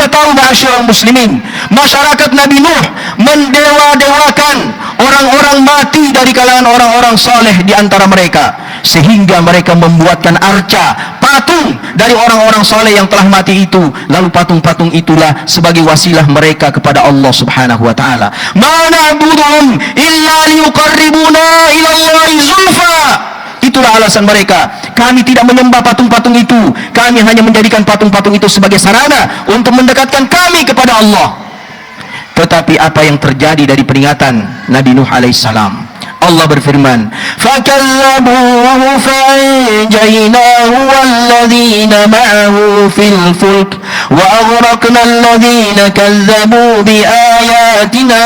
Kita tahu ma'asyiral muslimin, masyarakat Nabi Nuh mendewa-dewakan orang-orang mati dari kalangan orang-orang saleh di antara mereka, sehingga mereka membuatkan arca, patung dari orang-orang saleh yang telah mati itu. Lalu patung-patung itulah sebagai wasilah mereka kepada Allah Subhanahu wa taala. Ma na'buduhum illa liyuqarribuna ila Allahi zulfa. Itulah alasan mereka. Kami tidak menyembah patung-patung itu. Kami hanya menjadikan patung-patung itu sebagai sarana untuk mendekatkan kami kepada Allah. Tetapi apa yang terjadi dari peringatan Nabi Nuh alaihissalam? Allah berfirman, فَكَذَّبُوهُ فَأَنْجَيْنَاهُ وَالَّذِينَ مَعَهُ فِي الْفُلْكِ وَأَغْرَقْنَا الَّذِينَ كَذَّبُوا بِآيَاتِنَا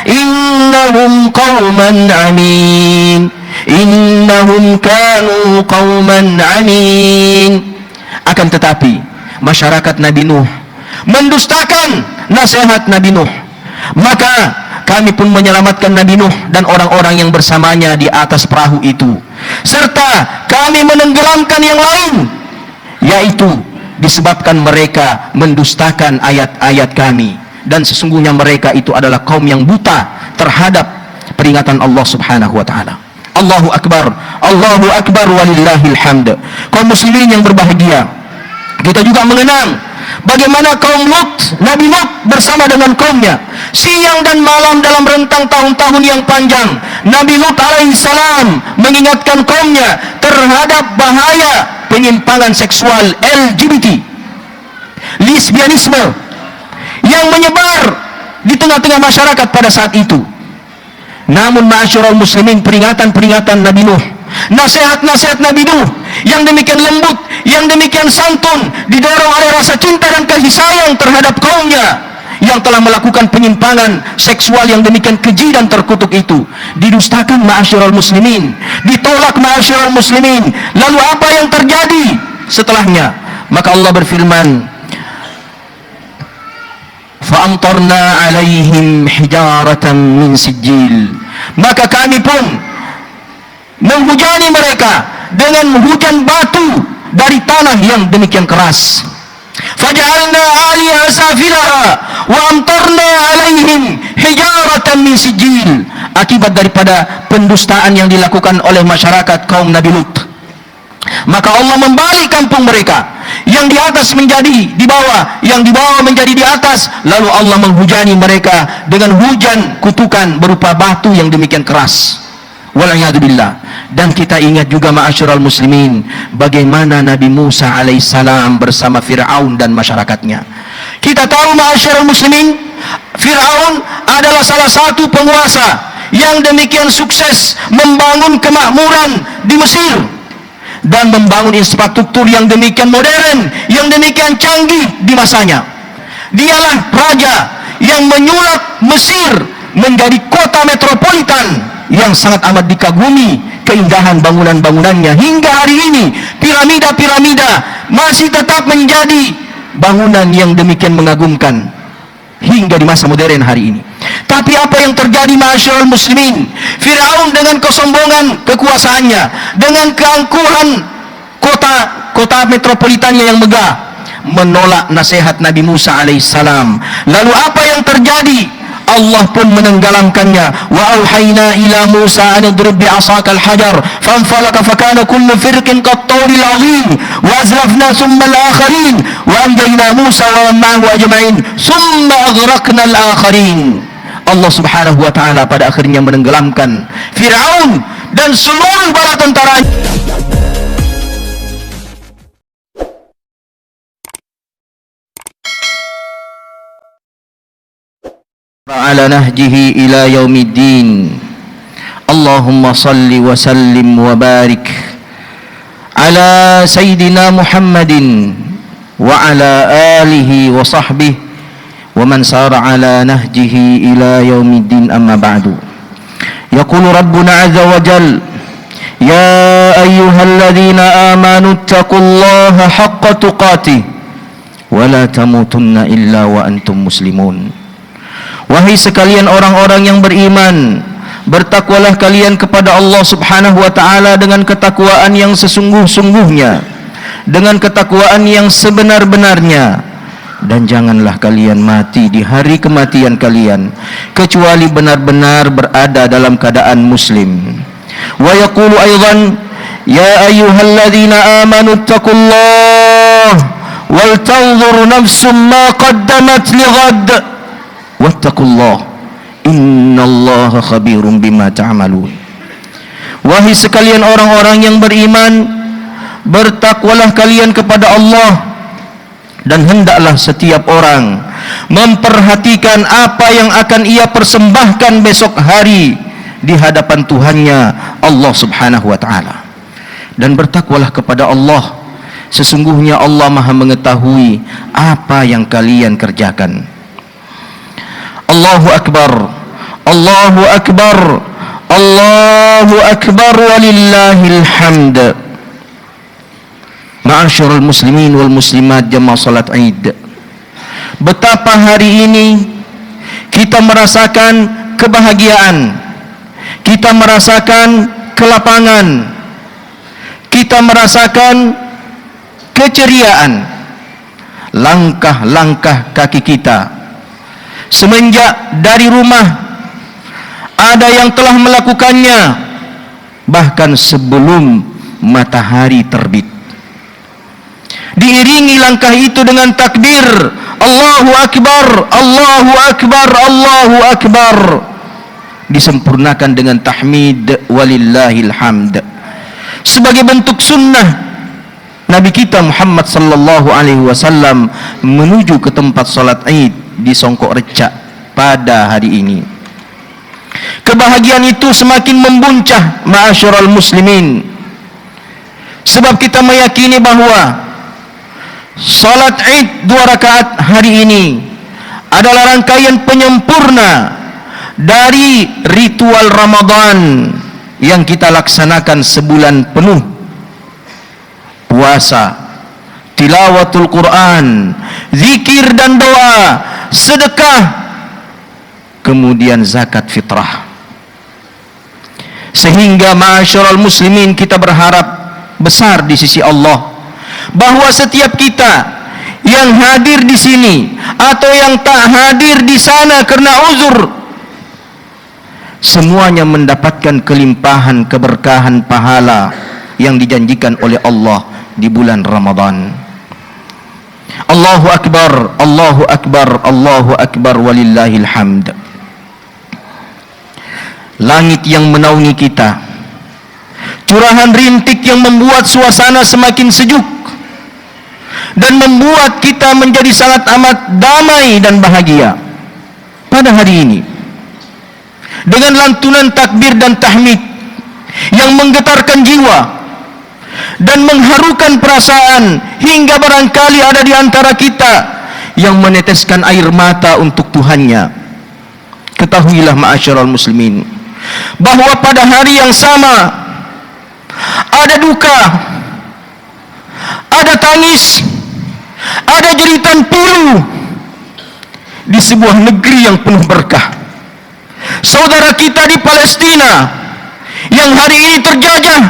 إِنَّهُمْ قَوْمًا عَمِينَ Innahum kanu qauman amin. Akan tetapi masyarakat Nabi Nuh mendustakan nasihat Nabi Nuh, maka kami pun menyelamatkan Nabi Nuh dan orang-orang yang bersamanya di atas perahu itu, serta kami menenggelamkan yang lain, yaitu disebabkan mereka mendustakan ayat-ayat kami, dan sesungguhnya mereka itu adalah kaum yang buta terhadap peringatan Allah Subhanahu wa taala. Allahu Akbar, Allahu Akbar walillahil hamd. Kaum muslimin yang berbahagia, kita juga mengenang bagaimana kaum Lut, Nabi Lut bersama dengan kaumnya siang dan malam dalam rentang tahun-tahun yang panjang. Nabi Lut alaihissalam mengingatkan kaumnya terhadap bahaya penyimpangan seksual LGBT, lesbianisme yang menyebar di tengah-tengah masyarakat pada saat itu. Namun ma'asyiral muslimin, peringatan-peringatan Nabi Nuh, nasihat-nasihat Nabi Nuh yang demikian lembut, yang demikian santun, didorong oleh rasa cinta dan kasih sayang terhadap kaumnya yang telah melakukan penyimpangan seksual yang demikian keji dan terkutuk itu, didustakan ma'asyiral muslimin, ditolak ma'asyiral muslimin. Lalu apa yang terjadi setelahnya? Maka Allah berfirman, فَأَمْطَرْنَا عَلَيْهِمْ حِجَارَةً مِنْ سِجِّيلٍ. Maka kami pun menghujani mereka dengan hujan batu dari tanah yang demikian keras. فَجَعَلْنَا عَلِيهَا سَافِلَهَا وَأَمْطَرْنَا عَلَيْهِمْ حِجَارَةً مِنْ سِجِّيلٍ. Akibat daripada pendustaan yang dilakukan oleh masyarakat kaum Nabi Lut, maka Allah membalik kampung mereka, yang di atas menjadi di bawah, yang di bawah menjadi di atas. Lalu Allah menghujani mereka dengan hujan kutukan berupa batu yang demikian keras. Wal'iyadzubillah. Dan kita ingat juga ma'asyiral muslimin, bagaimana Nabi Musa alaihissalam bersama Fir'aun dan masyarakatnya. Kita tahu ma'asyiral muslimin, Fir'aun adalah salah satu penguasa yang demikian sukses membangun kemakmuran di Mesir dan membangun infrastruktur yang demikian modern, yang demikian canggih di masanya. Dialah raja yang menyulap Mesir menjadi kota metropolitan yang sangat amat dikagumi keindahan bangunan-bangunannya. Hingga hari ini piramida-piramida masih tetap menjadi bangunan yang demikian mengagumkan hingga di masa modern hari ini. Tapi apa yang terjadi ma'asyiral muslimin? Fir'aun dengan kesombongan kekuasaannya, dengan keangkuhan kota metropolitannya yang megah, menolak nasihat Nabi Musa alaihissalam. Lalu apa yang terjadi? Allah pun menenggelamkannya. Wa auhayna ila Musa an idrib bi'asaka al-hajar fanfalaka fakana kullu firqin qattawril azim wa azrafna thumma al-akharin wa anjayna Musa wa man ma'ahu ajma'in thumma aghraqna al-akharin. Allah Subhanahu wa taala pada akhirnya menenggelamkan Firaun dan seluruh bala tentaranya. Ala nahjihi ila yaumiddin. Allahumma salli wa sallim wa barik ala sayyidina Muhammadin wa ala alihi wa sahbihi wa man sara ala nahjihi ila yaumiddin, amma ba'du. Yaqulu rabbuna azza wa jal, ya ayyuhalladzina amanu taqullaha haqqa tuqatih wa la tamutunna illa wa antum muslimun. Wahai sekalian orang-orang yang beriman, bertakwalah kalian kepada Allah Subhanahu wa taala dengan ketakwaan yang sesungguh-sungguhnya, dengan ketakwaan yang sebenar-benarnya. Dan janganlah kalian mati di hari kematian kalian kecuali benar-benar berada dalam keadaan muslim. Wa yaqulu aidan, ya ayyuhalladzina amanu taqullaha wal tanzur nafsum ma qaddamat lighad wattaqullaha innallaha khabirum bima ta'malun. Wahai sekalian orang-orang yang beriman, bertakwalah kalian kepada Allah, dan hendaklah setiap orang memperhatikan apa yang akan ia persembahkan besok hari di hadapan Tuhannya Allah Subhanahu wa taala. Dan bertakwalah kepada Allah, sesungguhnya Allah Maha mengetahui apa yang kalian kerjakan. Allahu akbar, Allahu akbar, Allahu akbar walillahil hamd. Ma'asyiral muslimin wal muslimat jamaah salat Id, betapa hari ini kita merasakan kebahagiaan, kita merasakan kelapangan, kita merasakan keceriaan. Langkah-langkah kaki kita semenjak dari rumah, ada yang telah melakukannya bahkan sebelum matahari terbit. Diiringi langkah itu dengan takbir, Allahu akbar, Allahu akbar, Allahu akbar. Disempurnakan dengan tahmid, walillahil hamd. Sebagai bentuk sunnah Nabi kita Muhammad sallallahu alaihi wasallam menuju ke tempat salat Id di Songkok Recak pada hari ini. Kebahagiaan itu semakin membuncah, ma'asyiral muslimin, sebab kita meyakini bahwa salat Id 2 rakaat hari ini adalah rangkaian penyempurna dari ritual Ramadan yang kita laksanakan sebulan penuh. Puasa, tilawatul Quran, zikir dan doa, sedekah, kemudian zakat fitrah. Sehingga ma'asyiral muslimin, kita berharap besar di sisi Allah bahwa setiap kita yang hadir di sini atau yang tak hadir di sana karena uzur, semuanya mendapatkan kelimpahan keberkahan pahala yang dijanjikan oleh Allah di bulan Ramadan. Allahu akbar, Allahu akbar, Allahu akbar walillahil hamd. Langit yang menaungi kita, curahan rintik yang membuat suasana semakin sejuk dan membuat kita menjadi sangat amat damai dan bahagia pada hari ini, dengan lantunan takbir dan tahmid yang menggetarkan jiwa dan mengharukan perasaan, hingga barangkali ada di antara kita yang meneteskan air mata untuk Tuhannya. Ketahuilah ma'asyiral muslimin bahwa pada hari yang sama ada duka, ada tangis, ada jeritan pilu di sebuah negeri yang penuh berkah. Saudara kita di Palestina yang hari ini terjajah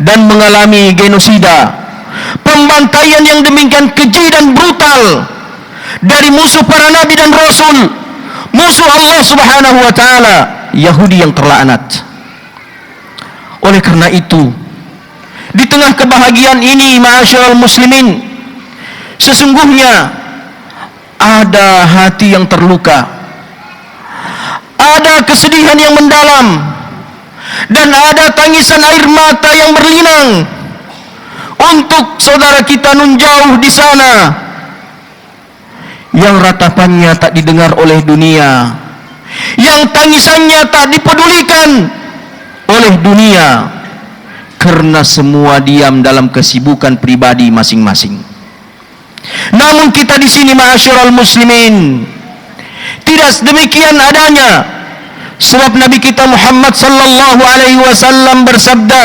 dan mengalami genosida, pembantaian yang demikian keji dan brutal dari musuh para nabi dan rasul, musuh Allah Subhanahu wa taala, Yahudi yang terlaknat. Oleh karena itu, di tengah kebahagiaan ini ma'asyiral muslimin, sesungguhnya ada hati yang terluka, ada kesedihan yang mendalam, dan ada tangisan air mata yang berlinang untuk saudara kita nun jauh di sana yang ratapannya tak didengar oleh dunia, yang tangisannya tak dipedulikan oleh dunia, karena semua diam dalam kesibukan pribadi masing-masing. Namun kita di sini ma'asyiral muslimin, tidak demikian adanya, sebab Nabi kita Muhammad sallallahu alaihi wasallam bersabda,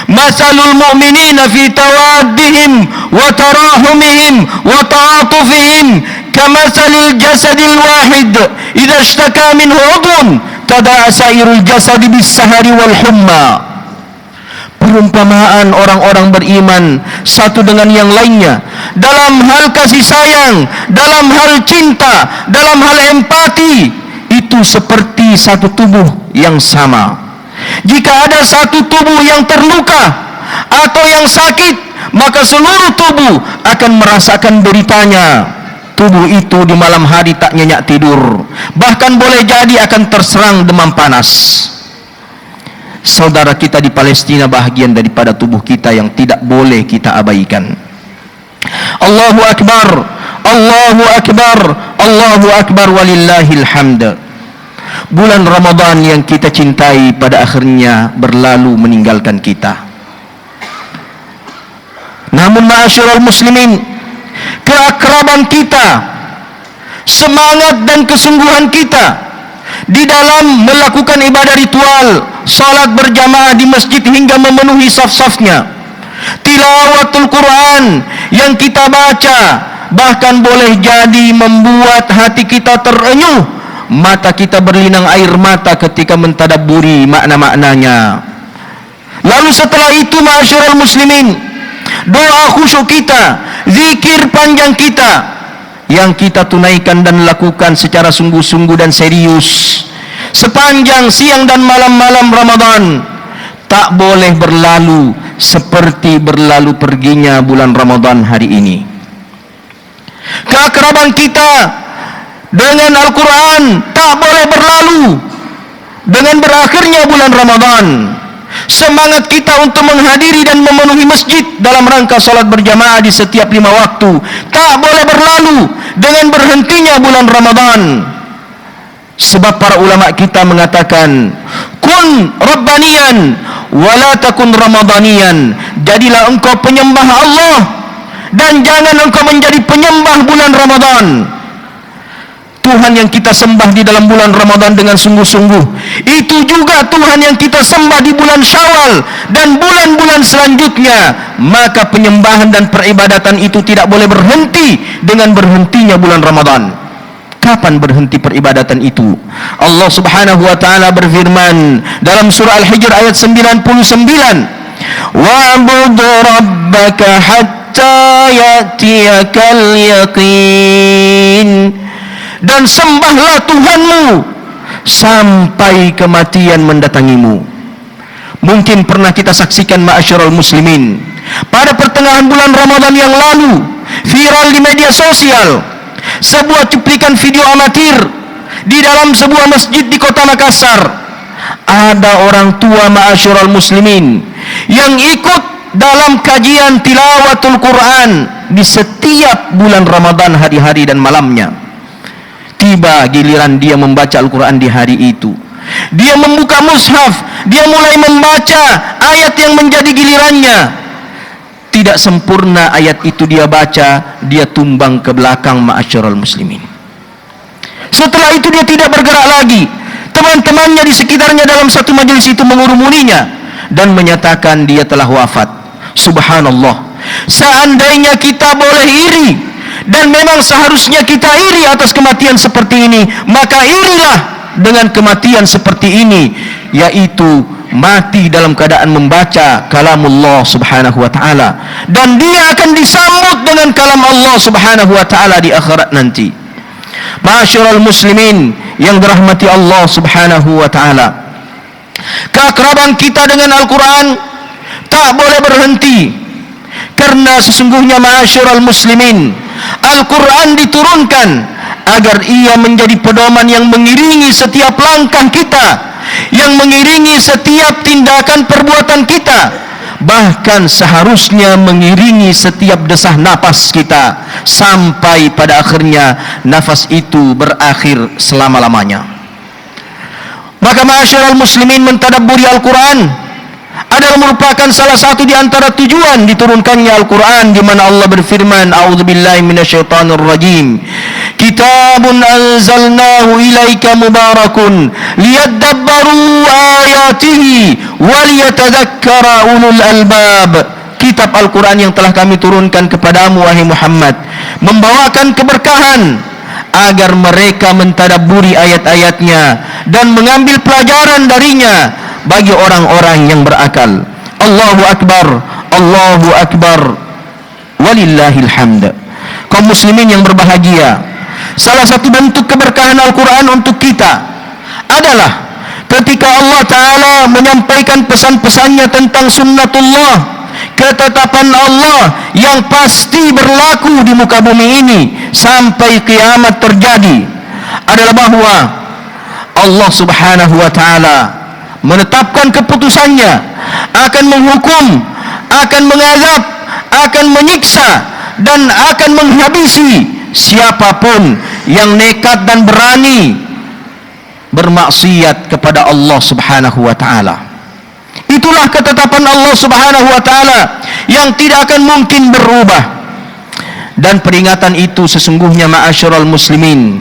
"Masalul mu'minina fi tawaddihim wa tarahumihim wa ta'atufihim kamasalil jasadil wahid idza ishtaka minhu 'udhun tada'a sairul jasadi bis-sahari wal humma." Perumpamaan orang-orang beriman satu dengan yang lainnya dalam hal kasih sayang, dalam hal cinta, dalam hal empati, itu seperti satu tubuh yang sama. Jika ada satu tubuh yang terluka atau yang sakit, maka seluruh tubuh akan merasakan deritanya. Tubuh itu di malam hari tak nyenyak tidur, bahkan boleh jadi akan terserang demam panas. Saudara kita di Palestina bahagian daripada tubuh kita yang tidak boleh kita abaikan. Allahu Akbar, Allahu Akbar, Allahu Akbar, walillahil hamd. Bulan Ramadan yang kita cintai pada akhirnya berlalu meninggalkan kita. Namun ma'asyiral muslimin, keakraban kita, semangat dan kesungguhan kita di dalam melakukan ibadah ritual, salat berjamaah di masjid hingga memenuhi saf-safnya, tilawatul Quran yang kita baca, bahkan boleh jadi membuat hati kita terenyuh, mata kita berlinang air mata ketika mentadabburi makna-maknanya. Lalu setelah itu ma'asyiral muslimin, doa khusyuk kita, zikir panjang kita yang kita tunaikan dan lakukan secara sungguh-sungguh dan serius sepanjang siang dan malam-malam Ramadan, tak boleh berlalu seperti berlalu perginya bulan Ramadan hari ini. Keakraban kita dengan Al-Quran tak boleh berlalu dengan berakhirnya bulan Ramadan. Semangat kita untuk menghadiri dan memenuhi masjid dalam rangka salat berjamaah di setiap 5 waktu tak boleh berlalu dengan berhentinya bulan Ramadan. Sebab para ulama kita mengatakan, kun rabbaniyan wala takun ramadaniyan. Jadilah engkau penyembah Allah dan jangan engkau menjadi penyembah bulan Ramadan. Tuhan yang kita sembah di dalam bulan Ramadan dengan sungguh-sungguh, itu juga Tuhan yang kita sembah di bulan Syawal dan bulan-bulan selanjutnya. Maka penyembahan dan peribadatan itu tidak boleh berhenti dengan berhentinya bulan Ramadan. Kapan berhenti peribadatan itu? Allah Subhanahu wa taala berfirman dalam surah Al-Hijr ayat 99, wa'bud rabbaka hatta ya'tiyakal yaqin. Dan sembahlah Tuhanmu sampai kematian mendatangimu. Mungkin pernah kita saksikan ma'asyiral muslimin, pada pertengahan bulan Ramadan yang lalu viral di media sosial sebuah cuplikan video amatir di dalam sebuah masjid di kota Makassar. Ada orang tua ma'asyiral muslimin yang ikut dalam kajian tilawatul Quran di setiap bulan Ramadan hari-hari dan malamnya. Tiba giliran dia membaca Al-Quran di hari itu, dia membuka mushaf, dia mulai membaca ayat yang menjadi gilirannya. Tidak sempurna ayat itu dia baca, dia tumbang ke belakang ma'asyiral muslimin. Setelah itu dia tidak bergerak lagi. Teman-temannya di sekitarnya dalam satu majelis itu mengurumuninya dan menyatakan dia telah wafat. Subhanallah, seandainya kita boleh iri, dan memang seharusnya kita iri atas kematian seperti ini, maka irilah dengan kematian seperti ini, yaitu mati dalam keadaan membaca kalamullah subhanahu wa ta'ala, dan dia akan disambut dengan kalam Allah subhanahu wa ta'ala di akhirat nanti. Ma'asyiral muslimin yang dirahmati Allah subhanahu wa ta'ala, keakraban kita dengan Al-Quran tak boleh berhenti, karena sesungguhnya ma'asyiral muslimin, Al-Quran diturunkan agar ia menjadi pedoman yang mengiringi setiap langkah kita, yang mengiringi setiap tindakan perbuatan kita, bahkan seharusnya mengiringi setiap desah nafas kita sampai pada akhirnya nafas itu berakhir selama-lamanya. Maka ma'asyiral muslimin, mentadabburi Al-Quran adalah merupakan salah satu di antara tujuan diturunkannya Al-Quran, di mana Allah berfirman, a'udzubillahi minasyaitonir rajim, kitabun anzalnahu ilaika mubarakun liyadabbaru ayatihi waliyatadzakkara ulul albab. Kitab Al-Quran yang telah kami turunkan kepadamu wahai Muhammad membawakan keberkahan agar mereka mentadabburi ayat-ayatnya dan mengambil pelajaran darinya bagi orang-orang yang berakal. Allahu Akbar, Allahu Akbar, Walillahil hamd. Kaum muslimin yang berbahagia, salah satu bentuk keberkahan Al-Quran untuk kita adalah ketika Allah Ta'ala menyampaikan pesan-pesannya tentang sunnatullah, ketetapan Allah yang pasti berlaku di muka bumi ini sampai kiamat terjadi, adalah bahwa Allah Subhanahu wa Ta'ala menetapkan keputusannya akan menghukum, akan mengazab, akan menyiksa, dan akan menghabisi siapapun yang nekat dan berani bermaksiat kepada Allah Subhanahu wa Ta'ala. Itulah ketetapan Allah Subhanahu wa Ta'ala yang tidak akan mungkin berubah. Dan peringatan itu sesungguhnya, ma'asyiral muslimin,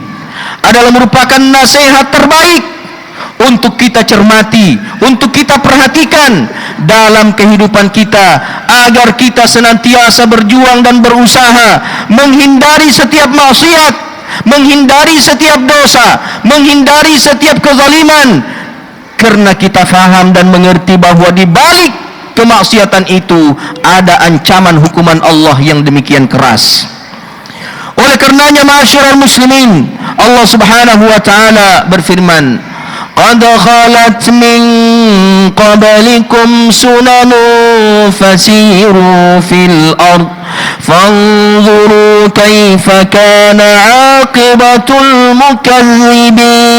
adalah merupakan nasihat terbaik untuk kita cermati, untuk kita perhatikan dalam kehidupan kita, agar kita senantiasa berjuang dan berusaha menghindari setiap maksiat, menghindari setiap dosa, menghindari setiap kezaliman, karena kita faham dan mengerti bahwa di balik kemaksiatan itu ada ancaman hukuman Allah yang demikian keras. Oleh karenanya, ma'asyiral muslimin, Allah Subhanahu wa Ta'ala berfirman, "Qad khalat min qablikum sunanun fasiru fil ard fanzuru kaifa kana aqibatul mukazzibin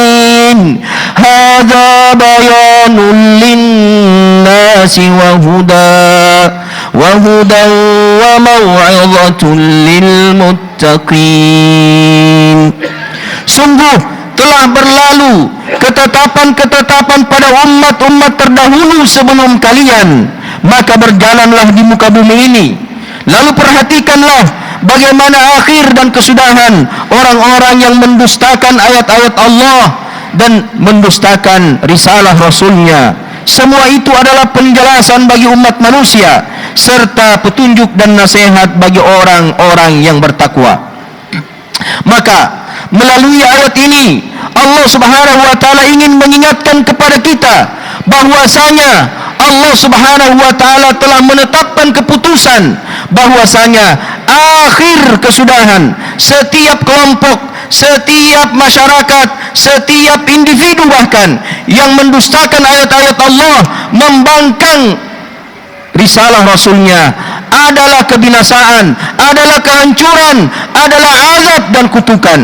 hadza bayanun linnasi wa hudan wa maw'izatun lil muttaqin." Sungguh telah berlalu ketetapan-ketetapan pada umat-umat terdahulu sebelum kalian, maka berjalanlah di muka bumi ini, lalu perhatikanlah bagaimana akhir dan kesudahan orang-orang yang mendustakan ayat-ayat Allah dan mendustakan risalah Rasulnya. Semua itu adalah penjelasan bagi umat manusia serta petunjuk dan nasihat bagi orang-orang yang bertakwa. Maka melalui ayat ini Allah Subhanahu wa Ta'ala ingin mengingatkan kepada kita bahwasanya Allah Subhanahu wa Ta'ala telah menetapkan keputusan bahwasanya akhir kesudahan setiap kelompok, setiap masyarakat, setiap individu bahkan yang mendustakan ayat-ayat Allah, membangkang risalah Rasulnya, adalah kebinasaan, adalah kehancuran, adalah azab dan kutukan.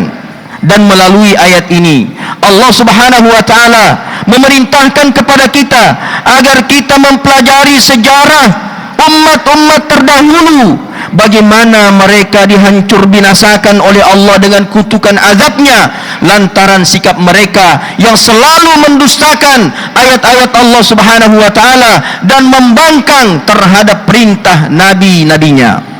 Dan melalui ayat ini Allah Subhanahu wa Ta'ala memerintahkan kepada kita agar kita mempelajari sejarah umat-umat terdahulu, bagaimana mereka dihancur binasakan oleh Allah dengan kutukan azabnya lantaran sikap mereka yang selalu mendustakan ayat-ayat Allah Subhanahu wa Ta'ala dan membangkang terhadap perintah nabi-nabinya.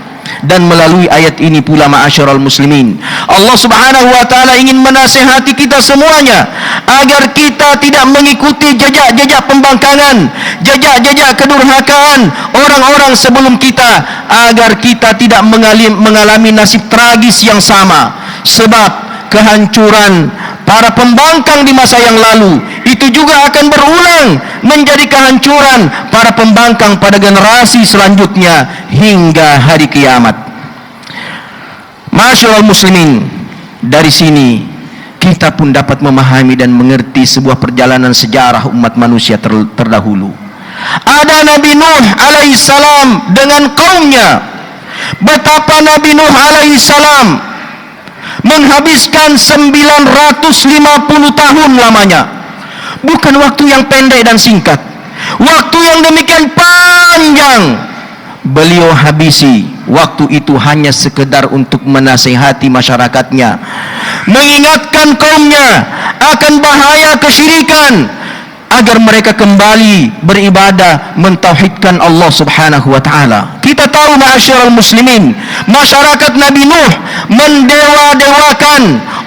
Dan melalui ayat ini pula, ma'asyiral muslimin, Allah Subhanahu wa Ta'ala ingin menasihati kita semuanya agar kita tidak mengikuti jejak-jejak pembangkangan, jejak-jejak kedurhakaan orang-orang sebelum kita, agar kita tidak mengalami nasib tragis yang sama. Sebab kehancuran para pembangkang di masa yang lalu itu juga akan berulang menjadi kehancuran para pembangkang pada generasi selanjutnya hingga hari kiamat. Ma'asyiral muslimin, dari sini kita pun dapat memahami dan mengerti sebuah perjalanan sejarah umat manusia terdahulu. Ada Nabi Nuh alaihissalam dengan kaumnya. Betapa Nabi Nuh alaihissalam menghabiskan 950 tahun lamanya. Bukan waktu yang pendek dan singkat, waktu yang demikian panjang. Beliau habisi waktu itu hanya sekedar untuk menasihati masyarakatnya, mengingatkan kaumnya akan bahaya kesyirikan, agar mereka kembali beribadah, mentauhidkan Allah Subhanahu wa Ta'ala. Kita tahu, ma'asyiral muslimin, masyarakat Nabi Nuh mendewa-dewakan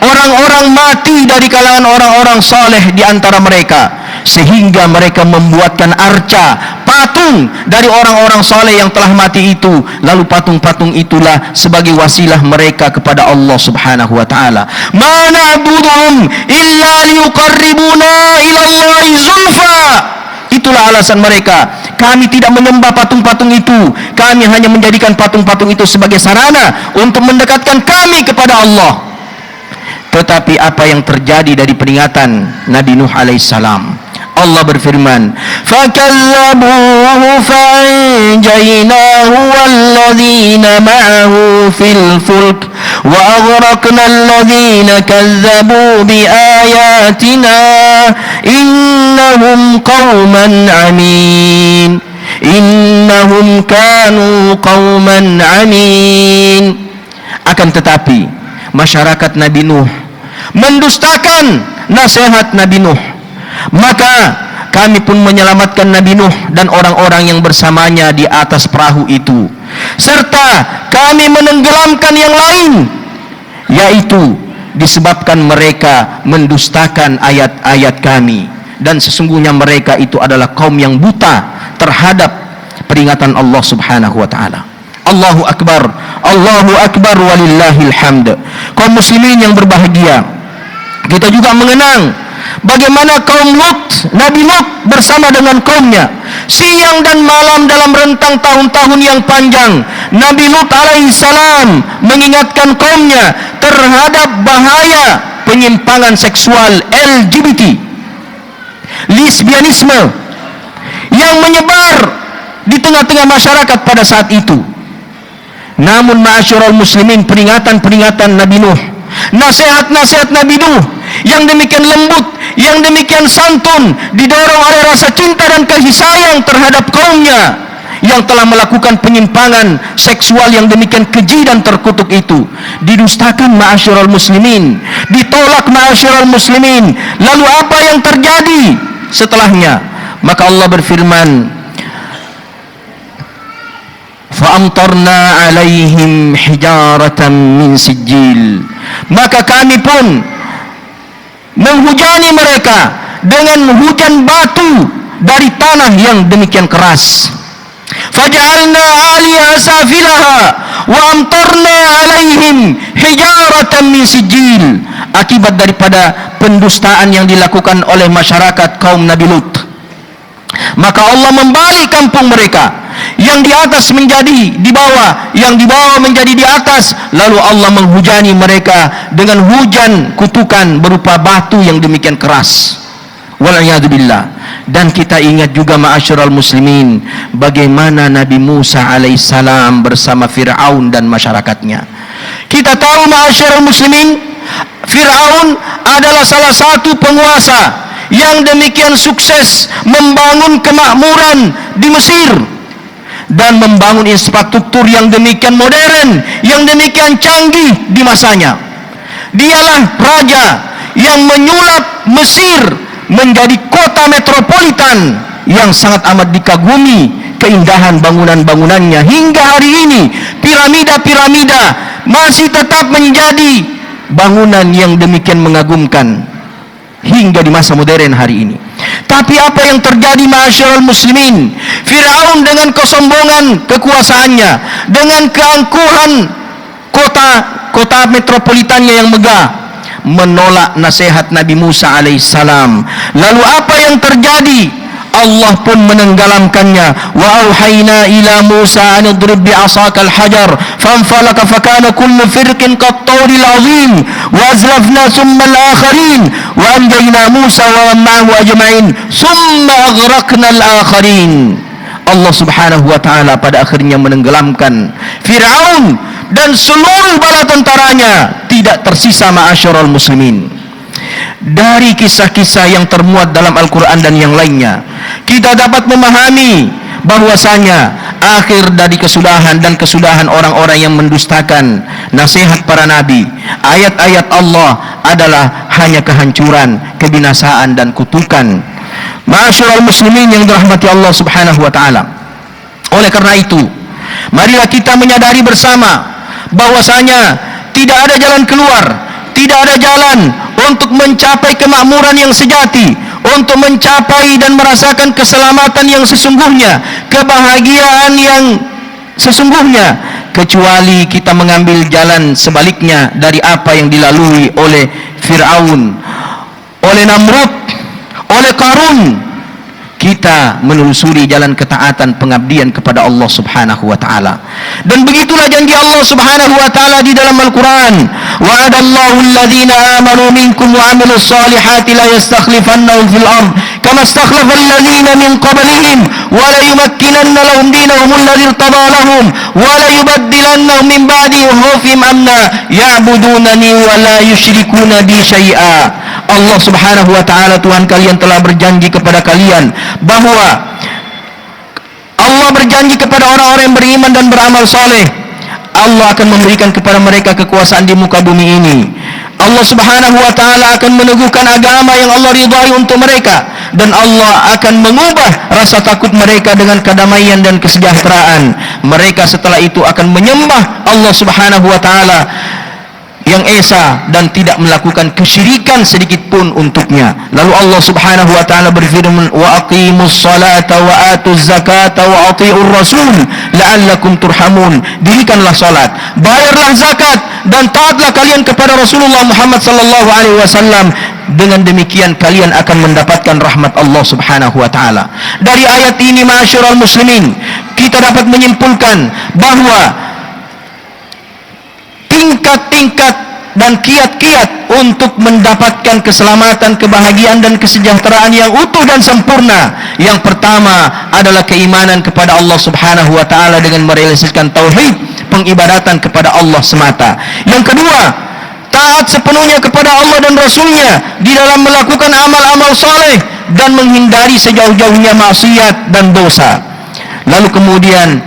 orang-orang mati dari kalangan orang-orang saleh di antara mereka, sehingga mereka membuatkan arca, patung dari orang-orang saleh yang telah mati itu. Lalu patung-patung itulah sebagai wasilah mereka kepada Allah Subhanahu wa Ta'ala. Ma na'buduhum illa liyuqarribuna ila Allahi zulfa. Itulah alasan mereka, Kami tidak menyembah patung-patung itu. Kami hanya menjadikan patung-patung itu sebagai sarana untuk mendekatkan kami kepada Allah. Tetapi apa yang terjadi dari peringatan Nabi Nuh alaihissalam? Allah berfirman, فَكَذَّبُوهُ فَأَنْجَيْنَاهُ وَالَّذِينَ مَعَهُ فِي الْفُلْكِ وَأَغْرَقْنَا الَّذِينَ كَذَّبُوا بِآيَاتِنَا إِنَّهُمْ قَوْمًا عَمِينَ إِنَّهُمْ كَانُوا قَوْمًا عَمِينَ. Akan tetapi masyarakat Nabi Nuh mendustakan nasihat Nabi Nuh. Maka kami pun menyelamatkan Nabi Nuh dan orang-orang yang bersamanya di atas perahu itu, serta kami menenggelamkan yang lain, yaitu disebabkan mereka mendustakan ayat-ayat kami, dan sesungguhnya mereka itu adalah kaum yang buta terhadap peringatan Allah Subhanahu wa taala. Allahu akbar, Allahu akbar walillahil hamd. Kaum muslimin yang berbahagia, kita juga mengenang bagaimana kaum Lut, Nabi Lut bersama dengan kaumnya, siang dan malam dalam rentang tahun-tahun yang panjang, Nabi Lut alaihissalam mengingatkan kaumnya terhadap bahaya penyimpangan seksual LGBT, lesbianisme yang menyebar di tengah-tengah masyarakat pada saat itu. Namun ma'asyiral muslimin, peringatan-peringatan Nabi Nuh, nasihat-nasihat Nabi Nuh yang demikian lembut, yang demikian santun, didorong oleh rasa cinta dan kasih sayang terhadap kaumnya yang telah melakukan penyimpangan seksual yang demikian keji dan terkutuk itu, didustakan ma'asyiral muslimin, ditolak ma'asyiral muslimin. Lalu apa yang terjadi setelahnya? Maka Allah berfirman, فَأَمْطَرْنَا عَلَيْهِمْ حِجَارَةً مِّن سِجِّيلٍ. Maka kami pun menghujani mereka dengan hujan batu dari tanah yang demikian keras. فَجَعَلْنَا عَلِيهَا سَافِلَهَا وَأَمْطَرْنَا عَلَيْهِمْ حِجَارَةً مِّن سِجِّيلٍ. Akibat daripada pendustaan yang dilakukan oleh masyarakat kaum Nabi Lut, maka Allah membalik kampung mereka, yang di atas menjadi di bawah, yang di bawah menjadi di atas. Lalu Allah menghujani mereka dengan hujan kutukan berupa batu yang demikian keras. Wal'iyadzubillah. Dan kita ingat juga ma'asyiral muslimin, bagaimana Nabi Musa alaihissalam bersama Fir'aun dan masyarakatnya. Kita tahu ma'asyiral muslimin, Fir'aun adalah salah satu penguasa yang demikian sukses membangun kemakmuran di Mesir dan membangun infrastruktur yang demikian modern, yang demikian canggih di masanya. Dialah raja yang menyulap Mesir menjadi kota metropolitan yang sangat amat dikagumi keindahan bangunan-bangunannya. Hingga hari ini piramida-piramida masih tetap menjadi bangunan yang demikian mengagumkan hingga di masa modern hari ini. Tapi apa yang terjadi ma'asyiral muslimin? Fir'aun dengan kesombongan kekuasaannya, dengan keangkuhan kota metropolitannya yang megah, menolak nasihat Nabi Musa alaihissalam. Lalu apa yang terjadi? Allah pun menenggelamkannya. Wa auhayna ila Musa an idrib bi 'asakal hajar fanfalaka fakana kullu firqin qattawril 'azim wa azlafna thumma al-akharin wa anjayna Musa wa man ma'ahu ajma'in thumma aghraqna al-akharin. Allah Subhanahu wa taala pada akhirnya menenggelamkan Firaun dan seluruh bala tentaranya, tidak tersisa ma'asyiral muslimin. Dari kisah-kisah yang termuat dalam Al-Quran dan yang lainnya, kita dapat memahami bahwasanya akhir dari kesudahan dan kesudahan orang-orang yang mendustakan nasihat para nabi, ayat-ayat Allah adalah hanya kehancuran, kebinasaan dan kutukan. Ma'asyiral muslimin yang dirahmati Allah Subhanahu wa taala. Oleh karena itu, marilah kita menyadari bersama bahwasanya tidak ada jalan keluar, tidak ada jalan untuk mencapai kemakmuran yang sejati, untuk mencapai dan merasakan keselamatan yang sesungguhnya, kebahagiaan yang sesungguhnya, kecuali kita mengambil jalan sebaliknya dari apa yang dilalui oleh Fir'aun, oleh Namrud, oleh Qarun. kita menelusuri jalan ketaatan pengabdian kepada Allah Subhanahu wa taala. Dan begitulah janji Allah Subhanahu wa taala di dalam Al-Qur'an, wa'adallahu alladhina amanu minkum wa 'amilus solihati la yastakhlifannahum fil ard kama istakhlafa alladhina min qablihim wa la yumakkinanna lahum dinahum alladhi irtada lahum wa la yubaddilannahum min ba'di khawfihim amna ya'budunani wa la yusyrikuna bi syai'a. Allah Subhanahu wa taala, Tuhan kalian telah berjanji kepada kalian bahwa Allah berjanji kepada orang-orang yang beriman dan beramal soleh, Allah akan memberikan kepada mereka kekuasaan di muka bumi ini. Allah Subhanahu wa taala akan meneguhkan agama yang Allah ridhai untuk mereka, dan Allah akan mengubah rasa takut mereka dengan kedamaian dan kesejahteraan. Mereka setelah itu akan menyembah Allah Subhanahu wa taala yang esa dan tidak melakukan kesyirikan sedikit pun untuknya. Lalu Allah Subhanahu wa taala berfirman, wa aqimus salata wa atuz zakata wa atiur rasul la'allakum turhamun. Dirikanlah salat, bayarlah zakat, dan taatlah kalian kepada Rasulullah Muhammad sallallahu alaihi wasallam. Dengan demikian kalian akan mendapatkan rahmat Allah Subhanahu wa taala. Dari ayat ini, ma'asyiral muslimin, kita dapat menyimpulkan bahwa tingkat-tingkat dan kiat-kiat untuk mendapatkan keselamatan, kebahagiaan dan kesejahteraan yang utuh dan sempurna. Yang pertama adalah keimanan kepada Allah Subhanahu wa taala dengan merealisasikan tauhid, pengibadatan kepada Allah semata. Yang kedua, taat sepenuhnya kepada Allah dan Rasulnya di dalam melakukan amal-amal saleh dan menghindari sejauh-jauhnya maksiat dan dosa. Lalu kemudian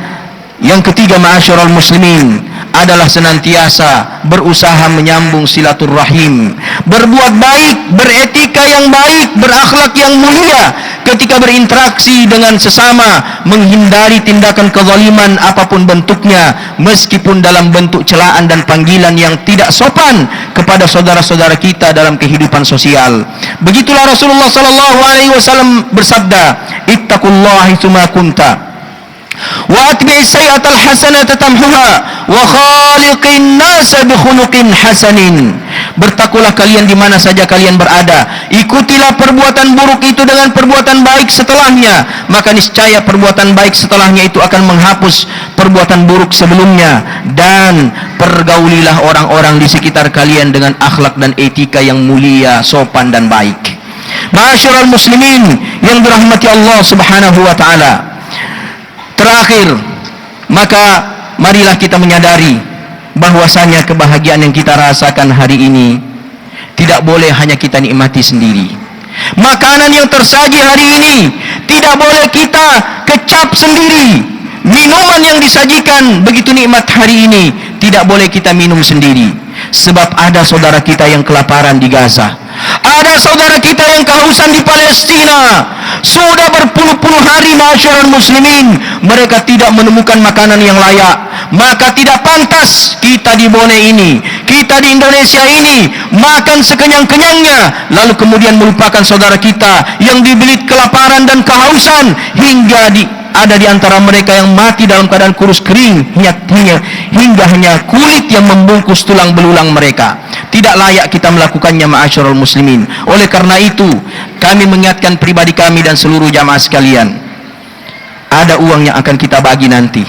yang ketiga, ma'asyiral muslimin, adalah senantiasa berusaha menyambung silaturrahim, berbuat baik, beretika yang baik, berakhlak yang mulia ketika berinteraksi dengan sesama, menghindari tindakan kezaliman apapun bentuknya, meskipun dalam bentuk celaan dan panggilan yang tidak sopan kepada saudara-saudara kita dalam kehidupan sosial. Begitulah Rasulullah sallallahu alaihi wasallam bersabda, ittaqullaha haitsuma kunta wa atbi'is sayyi'atal hasanata tamhuha wa khaliqin nasa bi khuluqin hasanin. Bertakwalah kalian di mana saja kalian berada, ikutilah perbuatan buruk itu dengan perbuatan baik setelahnya, maka niscaya perbuatan baik setelahnya itu akan menghapus perbuatan buruk sebelumnya, dan pergaulilah orang-orang di sekitar kalian dengan akhlak dan etika yang mulia, sopan dan baik. Ma'asyiral muslimin yang dirahmati Allah Subhanahu wa taala, terakhir, maka marilah kita menyadari bahwasanya kebahagiaan yang kita rasakan hari ini tidak boleh hanya kita nikmati sendiri. Makanan yang tersaji hari ini tidak boleh kita kecap sendiri. Minuman yang disajikan begitu nikmat hari ini tidak boleh kita minum sendiri. Sebab ada saudara kita yang kelaparan di Gaza, ada saudara kita yang kehausan di Palestina. Sudah berpuluh-puluh hari, ma'asyiral muslimin, mereka tidak menemukan makanan yang layak. Maka tidak pantas kita di Bone ini, kita di Indonesia ini, makan sekenyang-kenyangnya, lalu kemudian melupakan saudara kita yang dibelit kelaparan dan kehausan, hingga ada di antara mereka yang mati dalam keadaan kurus kering, hingga hanya kulit yang membungkus tulang belulang mereka. Tidak layak kita melakukannya, ma'asyiral muslimin. Oleh karena itu, kami mengingatkan pribadi kami dan seluruh jamaah sekalian, ada uang yang akan kita bagi nanti,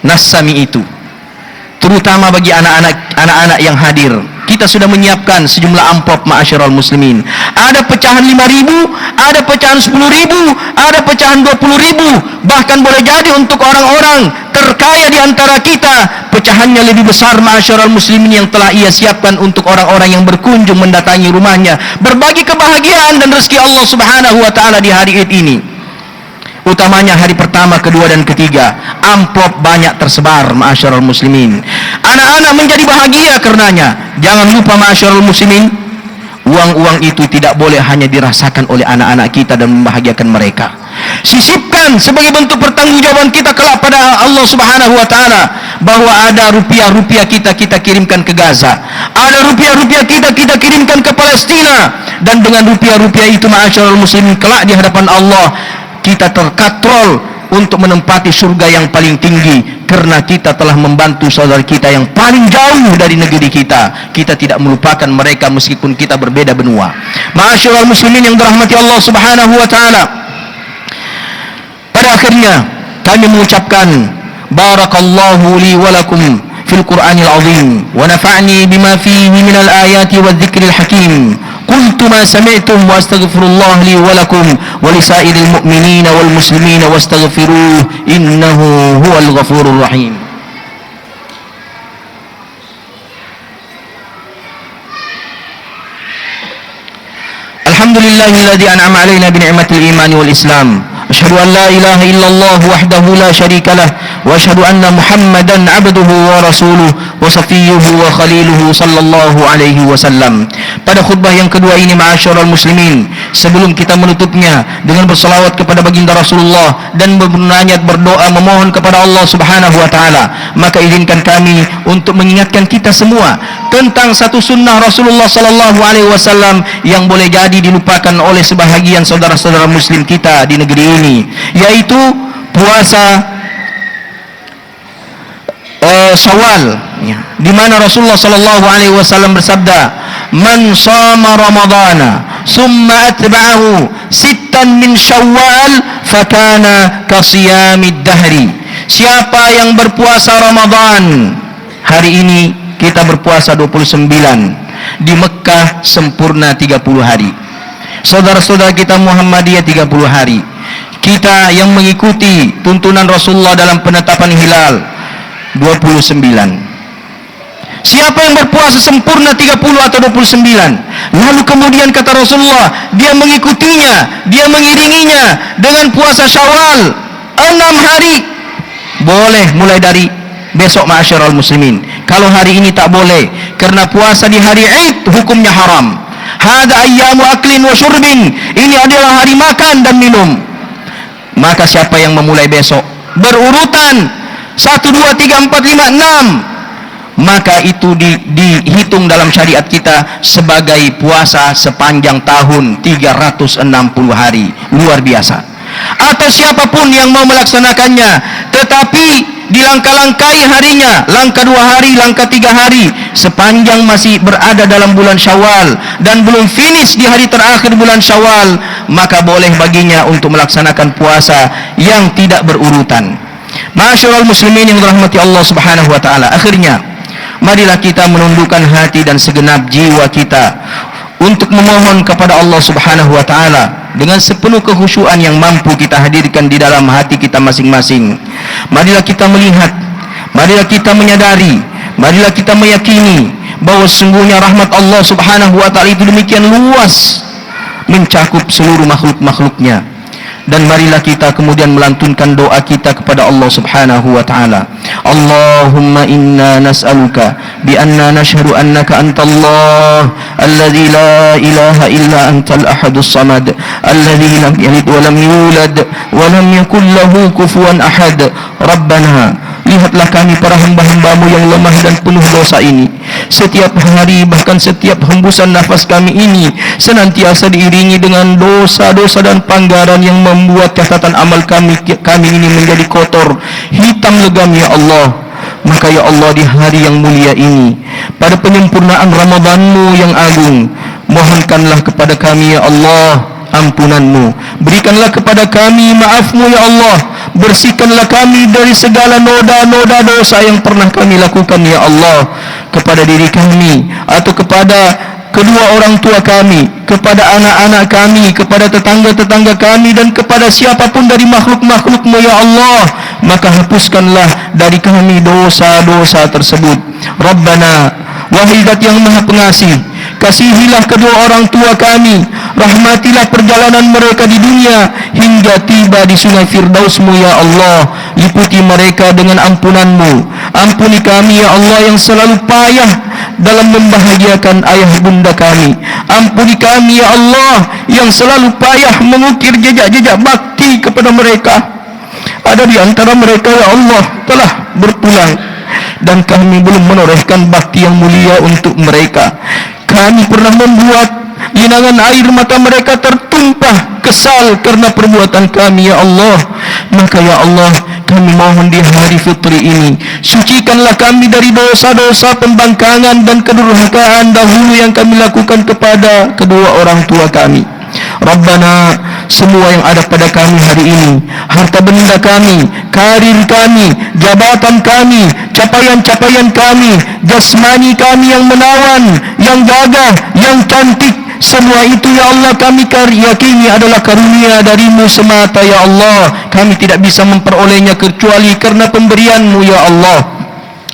Nassami itu, terutama bagi anak-anak yang hadir. Kita sudah menyiapkan sejumlah amplop, ma'asyiral muslimin. Ada pecahan 5.000, ada pecahan 10.000, ada pecahan 20.000. Bahkan boleh jadi untuk orang-orang terkaya di antara kita, pecahannya lebih besar, ma'asyiral muslimin, yang telah ia siapkan untuk orang-orang yang berkunjung mendatangi rumahnya, berbagi kebahagiaan dan rezeki Allah Subhanahu wa taala di hari Id ini. Utamanya hari pertama, kedua dan ketiga, amplop banyak tersebar, ma'asyiral muslimin. Anak-anak menjadi bahagia karenanya. Jangan lupa, ma'asyiral muslimin, uang-uang itu tidak boleh hanya dirasakan oleh anak-anak kita dan membahagiakan mereka. Sisipkan sebagai bentuk pertanggungjawaban kita kelak pada Allah Subhanahu wa taala, bahwa ada rupiah-rupiah kita kirimkan ke Gaza, ada rupiah-rupiah kita kirimkan ke Palestina, dan dengan rupiah-rupiah itu, ma'asyiral muslimin, kelak di hadapan Allah kita terkatrol untuk menempati surga yang paling tinggi, karena kita telah membantu saudara kita yang paling jauh dari negeri kita. Kita tidak melupakan mereka meskipun kita berbeda benua. Ma'asyiral muslimin yang dirahmati Allah Subhanahu wa taala, Pada akhirnya kami mengucapkan barakallahu li wa lakum fil Qur'anil azim wa nafa'ni bima fihi minal ayati wadh-dhikril hakim. Qultu ma sami'tum wa astaghfirullah li wa lakum wa lisairil mu'minina wal muslimina wastaghfiruh innahu huwal ghafurur rahim. Alhamdulillahilladzi an'ama 'alaina bi ni'matil imani wal islam. Asyhadu an la ilaha illallah wahdahu la syarika lah wa asyhadu anna Muhammadan 'abduhu wa rasuluhu wa safiyyuhu wa khaliluhu sallallahu alaihi wasallam. Pada khutbah yang kedua ini ma'asyiral muslimin, sebelum kita menutupnya dengan berselawat kepada baginda Rasulullah dan bernanyat berdoa memohon kepada Allah Subhanahu wa taala, maka izinkan kami untuk mengingatkan kita semua tentang satu sunnah Rasulullah sallallahu alaihi wasallam yang boleh jadi dilupakan oleh sebahagian saudara-saudara muslim kita di negeri ini, yaitu puasa Syawal, di mana Rasulullah sallallahu alaihi wasallam bersabda, "Man shama Ramadhana summa atba'ahu sittan min Syawal fakana kasiyamid dahri." Siapa yang berpuasa Ramadan, hari ini kita berpuasa 29, di Mekah sempurna 30 hari. Saudara-saudara kita Muhammadiyah 30 hari. Kita yang mengikuti tuntunan Rasulullah dalam penetapan hilal 29. Siapa yang berpuasa sempurna 30 atau 29, lalu kemudian kata Rasulullah, dia mengikutinya, dia mengiringinya dengan puasa Syawal 6 hari, boleh mulai dari besok ma'asyiral muslimin. Kalau hari ini tak boleh, karena puasa di hari Id hukumnya haram. Hada ayyamu aklin wa syurbin, ini adalah hari makan dan minum. Maka siapa yang memulai besok berurutan 1, 2, 3, 4, 5, 6, maka itu dihitung dalam syariat kita sebagai puasa sepanjang tahun 360 hari. Luar biasa. Atau siapapun yang mau melaksanakannya tetapi dilangkah-langkahi harinya, langkah 2 hari, langkah 3 hari, sepanjang masih berada dalam bulan Syawal dan belum finish di hari terakhir bulan Syawal, maka boleh baginya untuk melaksanakan puasa yang tidak berurutan. Ma'asyiral muslimin yang dirahmati Allah Subhanahu wa taala, akhirnya marilah kita menundukkan hati dan segenap jiwa kita untuk memohon kepada Allah Subhanahu wa taala dengan sepenuh kekhusyuan yang mampu kita hadirkan di dalam hati kita masing-masing. Marilah kita melihat, marilah kita menyadari, marilah kita meyakini bahwa sesungguhnya rahmat Allah Subhanahu wa taala itu demikian luas, mencakup seluruh makhluk-makhluknya. Dan marilah kita kemudian melantunkan doa kita kepada Allah Subhanahu wa taala. Allahumma inna nas'aluka bi anna nashhadu annaka antallah alladzi la ilaha illa antal ahadus samad alladzi lam yalid wa lam yulad wa lam yakul lahu kufuwan ahad. Rabbana, lihatlah kami para hamba-hambamu yang lemah dan penuh dosa ini. Setiap hari, bahkan setiap hembusan nafas kami ini senantiasa diiringi dengan dosa-dosa dan pelanggaran yang membuat catatan amal kami ini menjadi kotor, hitam legam ya Allah. Maka ya Allah, di hari yang mulia ini, pada penyempurnaan Ramadan-Mu yang agung, mohonkanlah kepada kami ya Allah ampunan-Mu, berikanlah kepada kami maaf-Mu ya Allah, bersihkanlah kami dari segala noda-noda dosa yang pernah kami lakukan ya Allah, kepada diri kami atau kepada kedua orang tua kami, kepada anak-anak kami, kepada tetangga-tetangga kami, dan kepada siapapun dari makhluk-makhluk-Mu ya Allah. Maka hapuskanlah dari kami dosa-dosa tersebut. Rabbana, wahai Zat yang Maha Pengasih, kasihilah kedua orang tua kami, rahmatilah perjalanan mereka di dunia hingga tiba di sungai Firdaus-Mu ya Allah. Liputi mereka dengan ampunan-Mu. Ampuni kami ya Allah yang selalu payah dalam membahagiakan ayah bunda kami. Ampuni kami ya Allah yang selalu payah mengukir jejak-jejak bakti kepada mereka. Ada di antara mereka ya Allah telah berpulang dan kami belum menorehkan bakti yang mulia untuk mereka. Kami pernah membuat genangan air mata mereka tertumpah kesal karena perbuatan kami ya Allah. Maka ya Allah, kami mohon di hari fitri ini, sucikanlah kami dari dosa-dosa pembangkangan dan kedurhakaan dahulu yang kami lakukan kepada kedua orang tua kami. Rabbana, semua yang ada pada kami hari ini, harta benda kami, karir kami, jabatan kami, capaian-capaian kami, jasmani kami yang menawan, yang gagah, yang cantik, semua itu ya Allah kami yakini adalah karunia darimu semata ya Allah. Kami tidak bisa memperolehnya kecuali karena pemberianmu ya Allah.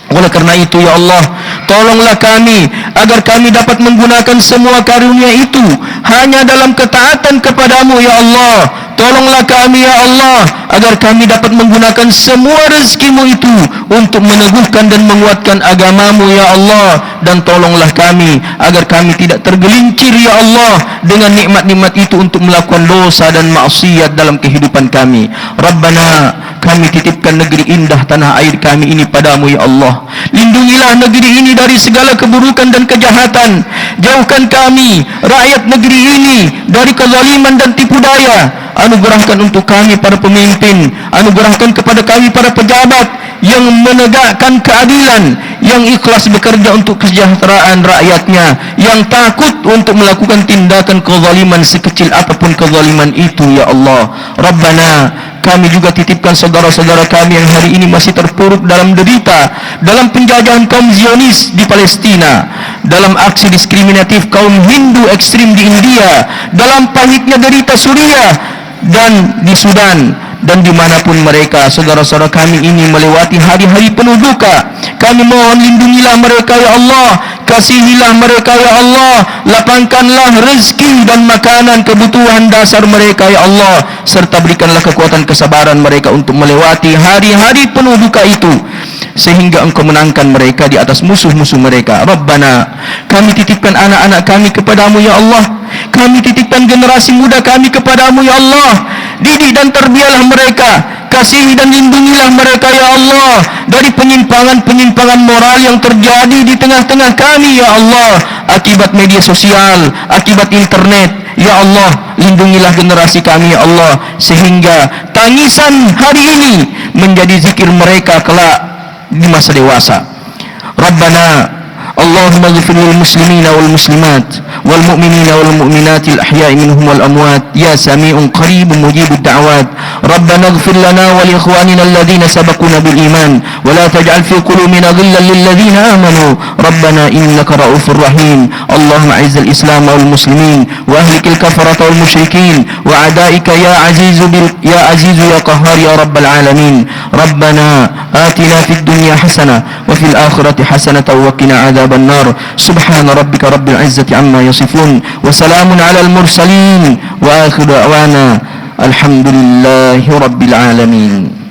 Oleh karena itu ya Allah, tolonglah kami agar kami dapat menggunakan semua karunia itu hanya dalam ketaatan kepadamu ya Allah. Tolonglah kami ya Allah agar kami dapat menggunakan semua rezekimu itu untuk meneguhkan dan menguatkan agamamu ya Allah. Dan tolonglah kami agar kami tidak tergelincir ya Allah dengan nikmat-nikmat itu untuk melakukan dosa dan maksiat dalam kehidupan kami. Rabbana, kami titipkan negeri indah tanah air kami ini padamu ya Allah. Lindungilah negeri ini dari segala keburukan dan kejahatan. Jauhkan kami, rakyat negeri ini, dari kezaliman dan tipu daya. Anugerahkan untuk kami para pemimpin, anugerahkan kepada kami para pejabat yang menegakkan keadilan, yang ikhlas bekerja untuk kesejahteraan rakyatnya, yang takut untuk melakukan tindakan kezaliman sekecil apapun kezaliman itu ya Allah. Rabbana, kami juga titipkan saudara-saudara kami yang hari ini masih terpuruk dalam derita dalam penjajahan kaum Zionis di Palestina, dalam aksi diskriminatif kaum Hindu ekstrim di India, dalam pahitnya derita Suriah dan di Sudan, dan dimanapun mereka, saudara-saudara kami ini melewati hari-hari penuh duka. Kami mohon lindungilah mereka ya Allah, kasihilah mereka ya Allah, lapangkanlah rezeki dan makanan kebutuhan dasar mereka ya Allah, serta berikanlah kekuatan kesabaran mereka untuk melewati hari-hari penuh duka itu, sehingga Engkau menangkan mereka di atas musuh-musuh mereka. Rabbana, kami titipkan anak-anak kami kepadamu ya Allah. Kami titipkan generasi muda kami kepadamu ya Allah. Didik dan terbiarlah mereka, kasihi dan lindungilah mereka ya Allah dari penyimpangan-penyimpangan moral yang terjadi di tengah-tengah kami ya Allah, akibat media sosial, akibat internet. Ya Allah, lindungilah generasi kami ya Allah, sehingga tangisan hari ini menjadi zikir mereka kelak di masa dewasa. Rabbana, Allahumma ghfir lil muslimina wal muslimat wal mu'minina wal mu'minatil ahya'i minhum wal amwat ya sami'un qaribun mujibud da'wat. Rabbana ighfir lana wa li ikhwanina alladhina sabaquna bil iman wa la taj'al fi qulubina ghillan lil ladzina amanu rabbana innaka ra'ufur rahim. Allahumma a'izzal islam wal muslimin wa ahlikil kafarata wal musyrikin wa a'daika ya azizu ya qahhar ya rabbal alamin. Rabbana atina fid dunya hasanah wa fil akhirati hasanah wa qina adzaban nar. Subhana rabbika rabbil izzati amma yasifun wa salamun alal mursalin wa akhiru da'wana alhamdulillahi rabbil alamin.